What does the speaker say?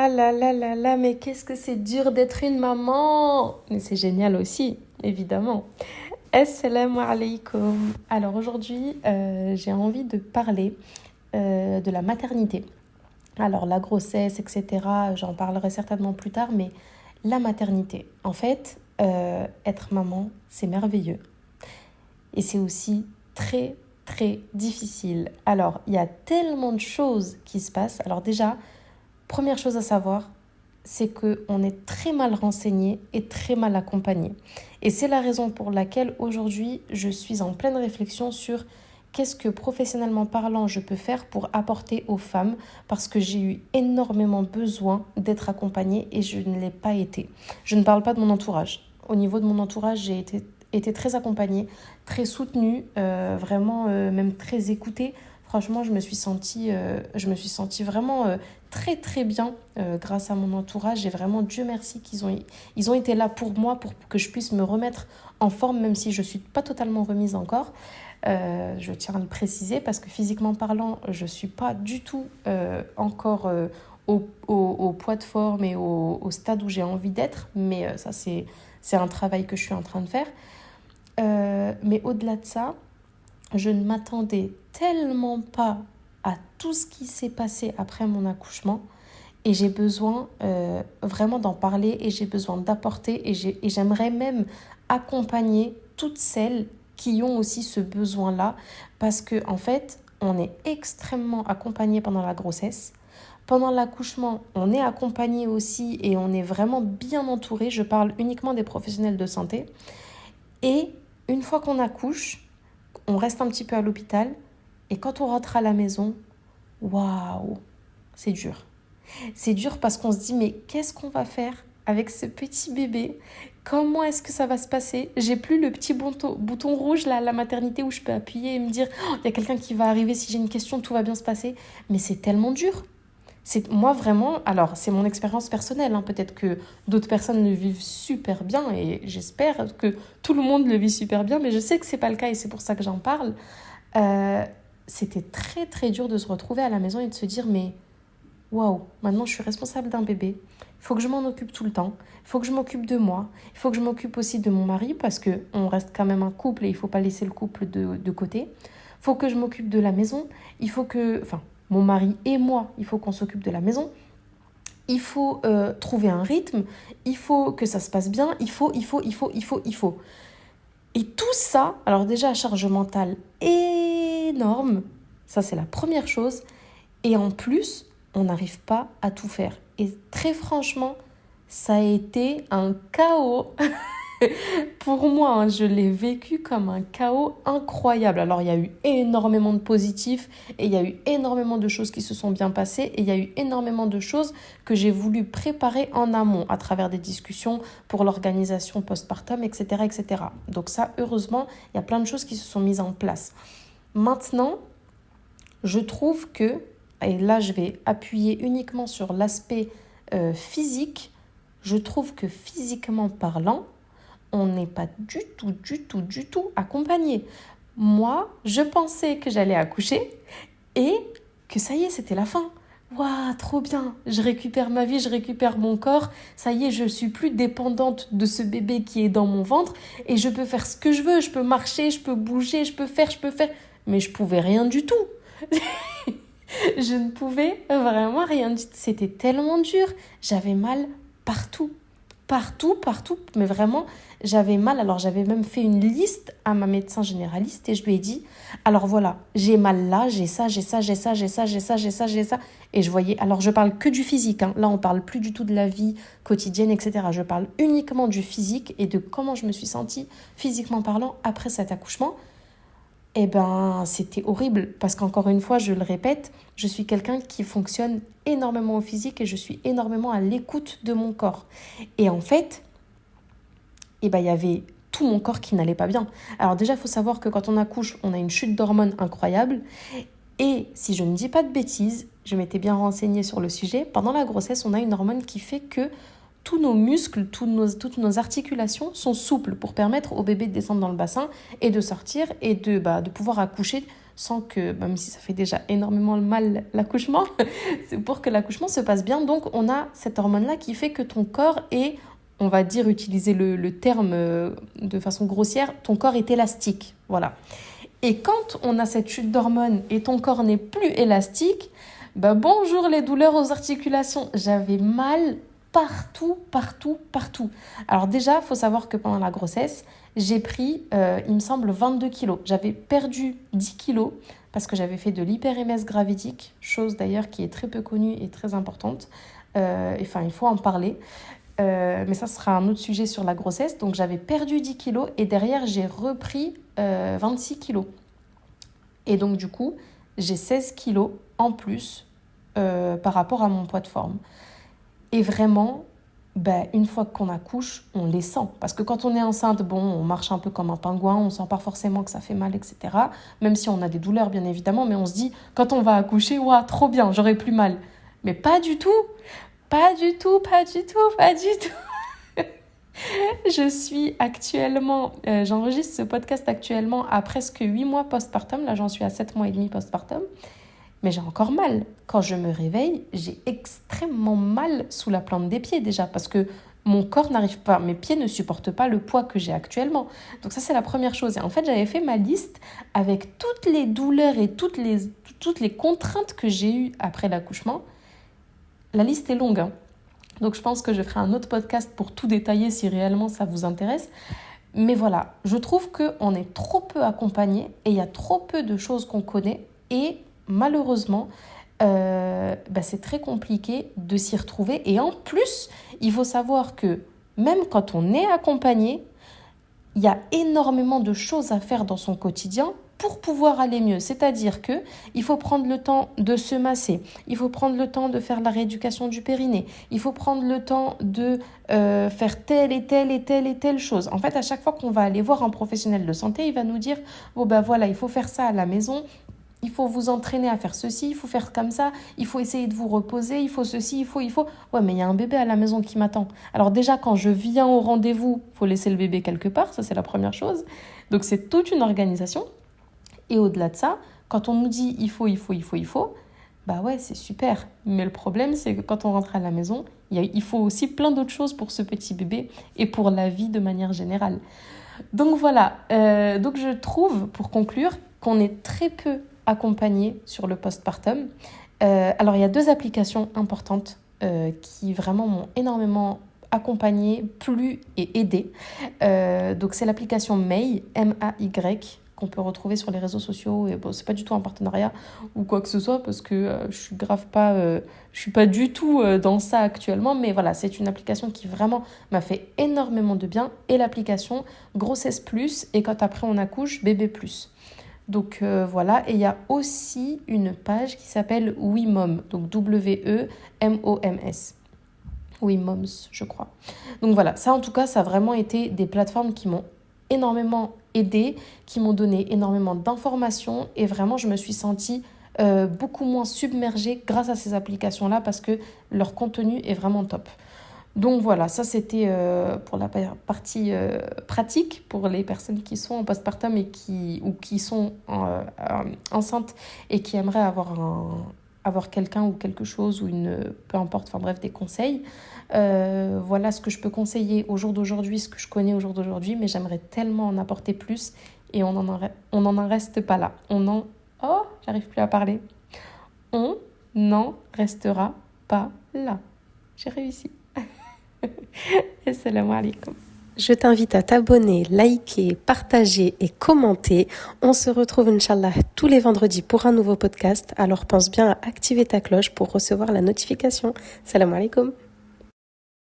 là là là là là, mais qu'est-ce que c'est dur d'être une maman! Mais c'est génial aussi, évidemment. Assalamu alaikum. Alors aujourd'hui, j'ai envie de parler de la maternité. Alors la grossesse, etc., j'en parlerai certainement plus tard, mais la maternité. En fait, être maman, c'est merveilleux. Et c'est aussi très, très difficile. Alors, il y a tellement de choses qui se passent. Alors déjà, première chose à savoir, c'est qu'on est très mal renseigné et très mal accompagné. Et c'est la raison pour laquelle aujourd'hui, je suis en pleine réflexion sur qu'est-ce que professionnellement parlant je peux faire pour apporter aux femmes, parce que j'ai eu énormément besoin d'être accompagnée et je ne l'ai pas été. Je ne parle pas de mon entourage. Au niveau de mon entourage, j'ai été très accompagnée, très soutenue, vraiment même très écoutée. Franchement, je me suis sentie vraiment très très bien grâce à mon entourage. Et vraiment, Dieu merci ils ont été là pour moi, pour que je puisse me remettre en forme, même si je ne suis pas totalement remise encore. Je tiens à le préciser parce que physiquement parlant, je ne suis pas du tout encore au poids de forme et au stade où j'ai envie d'être. Mais ça, c'est un travail que je suis en train de faire. Mais au-delà de ça, je ne m'attendais tellement pas à tout ce qui s'est passé après mon accouchement. Et j'ai besoin vraiment d'en parler et j'ai besoin d'apporter et j'aimerais même accompagner toutes celles qui ont aussi ce besoin-là parce que en fait, on est extrêmement accompagné pendant la grossesse. Pendant l'accouchement, on est accompagné aussi et on est vraiment bien entouré. Je parle uniquement des professionnels de santé. Et une fois qu'on accouche, on reste un petit peu à l'hôpital et quand on rentre à la maison, waouh, c'est dur. C'est dur parce qu'on se dit, mais qu'est-ce qu'on va faire avec ce petit bébé? Comment est-ce que ça va se passer? J'ai plus le petit bouton rouge là, à la maternité où je peux appuyer et me dire, oh, il y a quelqu'un qui va arriver, si j'ai une question, tout va bien se passer. Mais c'est tellement dur. Moi vraiment, alors c'est mon expérience personnelle, hein, peut-être que d'autres personnes le vivent super bien et j'espère que tout le monde le vit super bien, mais je sais que c'est pas le cas et c'est pour ça que j'en parle. Euh, C'était très très dur de se retrouver à la maison et de se dire, mais waouh, maintenant je suis responsable d'un bébé. Il faut que je m'en occupe tout le temps. Il faut que je m'occupe de moi. Il faut que je m'occupe aussi de mon mari parce qu'on reste quand même un couple et il ne faut pas laisser le couple de côté. Il faut que je m'occupe de la maison. Il faut que, enfin, mon mari et moi, il faut qu'on s'occupe de la maison. Il faut trouver un rythme. Il faut que ça se passe bien. Il faut. Et tout ça, alors déjà, charge mentale énorme. Ça, c'est la première chose. Et en plus, on n'arrive pas à tout faire. Et très franchement, ça a été un chaos. Pour moi, hein, je l'ai vécu comme un chaos incroyable. Alors, il y a eu énormément de positifs et il y a eu énormément de choses qui se sont bien passées et il y a eu énormément de choses que j'ai voulu préparer en amont à travers des discussions pour l'organisation postpartum, etc., etc. Donc ça, heureusement, il y a plein de choses qui se sont mises en place. Maintenant, je trouve que, et là je vais appuyer uniquement sur l'aspect physique, je trouve que physiquement parlant, on n'est pas du tout accompagné. Moi, je pensais que j'allais accoucher et que ça y est, c'était la fin. Waouh, trop bien, je récupère ma vie, je récupère mon corps, ça y est, je suis plus dépendante de ce bébé qui est dans mon ventre et je peux faire ce que je veux, je peux marcher, je peux bouger, je peux faire, mais je pouvais rien du tout. Je ne pouvais vraiment rien dire. C'était tellement dur. J'avais mal partout. Partout. Mais vraiment, j'avais mal. Alors, j'avais même fait une liste à ma médecin généraliste et je lui ai dit, alors voilà, j'ai mal là, j'ai ça. Et je voyais, alors je parle que du physique, hein. Là, on parle plus du tout de la vie quotidienne, etc. Je parle uniquement du physique et de comment je me suis sentie physiquement parlant après cet accouchement. Eh ben, c'était horrible parce qu'encore une fois, je le répète, je suis quelqu'un qui fonctionne énormément au physique et je suis énormément à l'écoute de mon corps. Et en fait, eh ben, il y avait tout mon corps qui n'allait pas bien. Alors déjà, il faut savoir que quand on accouche, on a une chute d'hormones incroyable. Et si je ne dis pas de bêtises, je m'étais bien renseignée sur le sujet, pendant la grossesse, on a une hormone qui fait que tous nos muscles, toutes nos articulations sont souples pour permettre au bébé de descendre dans le bassin et de sortir et de pouvoir accoucher sans que, même si ça fait déjà énormément mal l'accouchement, c'est pour que l'accouchement se passe bien. Donc on a cette hormone-là qui fait que ton corps est, on va dire, utiliser le terme de façon grossière, ton corps est élastique. Voilà. Et quand on a cette chute d'hormones et ton corps n'est plus élastique, bah bonjour les douleurs aux articulations. J'avais mal partout. Alors déjà, il faut savoir que pendant la grossesse, j'ai pris, il me semble, 22 kilos. J'avais perdu 10 kilos parce que j'avais fait de l'hyperémèse gravidique, chose d'ailleurs qui est très peu connue et très importante. Enfin, il faut en parler. Mais ça sera un autre sujet sur la grossesse. Donc j'avais perdu 10 kilos et derrière j'ai repris 26 kilos. Et donc du coup, j'ai 16 kilos en plus par rapport à mon poids de forme. Et vraiment, une fois qu'on accouche, on les sent. Parce que quand on est enceinte, on marche un peu comme un pingouin, on sent pas forcément que ça fait mal, etc. Même si on a des douleurs, bien évidemment, mais on se dit, quand on va accoucher, ouah, trop bien, j'aurai plus mal. Mais pas du tout. Pas du tout. Je suis actuellement, j'enregistre ce podcast actuellement à presque 8 mois postpartum. Là, j'en suis à 7 mois et demi postpartum. Mais j'ai encore mal. Quand je me réveille, j'ai extrêmement mal sous la plante des pieds déjà parce que mon corps n'arrive pas, mes pieds ne supportent pas le poids que j'ai actuellement. Donc ça, c'est la première chose. Et en fait, j'avais fait ma liste avec toutes les douleurs et toutes les contraintes que j'ai eues après l'accouchement. La liste est longue, hein. Donc je pense que je ferai un autre podcast pour tout détailler si réellement ça vous intéresse. Mais voilà, je trouve qu'on est trop peu accompagné et il y a trop peu de choses qu'on connaît. Et malheureusement, c'est très compliqué de s'y retrouver. Et en plus, il faut savoir que même quand on est accompagné, il y a énormément de choses à faire dans son quotidien pour pouvoir aller mieux. C'est-à-dire qu'il faut prendre le temps de se masser, il faut prendre le temps de faire la rééducation du périnée, il faut prendre le temps de faire telle et telle chose. En fait, à chaque fois qu'on va aller voir un professionnel de santé, il va nous dire « voilà, il faut faire ça à la maison ». Il faut vous entraîner à faire ceci, il faut faire comme ça, il faut essayer de vous reposer, il faut ceci, il faut... Ouais, mais il y a un bébé à la maison qui m'attend. Alors déjà, quand je viens au rendez-vous, il faut laisser le bébé quelque part, ça c'est la première chose. Donc c'est toute une organisation. Et au-delà de ça, quand on nous dit il faut, ouais, c'est super. Mais le problème, c'est que quand on rentre à la maison, il faut aussi plein d'autres choses pour ce petit bébé et pour la vie de manière générale. Donc voilà, donc je trouve, pour conclure, qu'on est très peu accompagné sur le postpartum. Alors, il y a 2 applications importantes qui vraiment m'ont énormément accompagnée, plu et aidée. Donc, c'est l'application May, M-A-Y, qu'on peut retrouver sur les réseaux sociaux. Et c'est pas du tout un partenariat ou quoi que ce soit parce que je suis pas du tout dans ça actuellement. Mais voilà, c'est une application qui vraiment m'a fait énormément de bien. Et l'application Grossesse Plus et quand après on accouche, Bébé Plus. Donc voilà, et il y a aussi une page qui s'appelle WeMom, donc W-E-M-O-M-S. WeMoms, je crois. Donc voilà, ça en tout cas, ça a vraiment été des plateformes qui m'ont énormément aidée, qui m'ont donné énormément d'informations et vraiment je me suis sentie beaucoup moins submergée grâce à ces applications-là parce que leur contenu est vraiment top. Donc voilà, ça c'était pour la partie pratique pour les personnes qui sont en postpartum et qui sont enceintes et qui aimeraient avoir quelqu'un ou quelque chose ou peu importe, enfin bref, des conseils. Voilà ce que je peux conseiller au jour d'aujourd'hui, ce que je connais au jour d'aujourd'hui, mais j'aimerais tellement en apporter plus et on n'en reste pas là. J'arrive plus à parler. On n'en restera pas là. J'ai réussi. Assalamu alaikum. Je t'invite à t'abonner, liker, partager et commenter. On se retrouve, Inch'Allah, tous les vendredis pour un nouveau podcast. Alors pense bien à activer ta cloche pour recevoir la notification. Assalamu alaikum.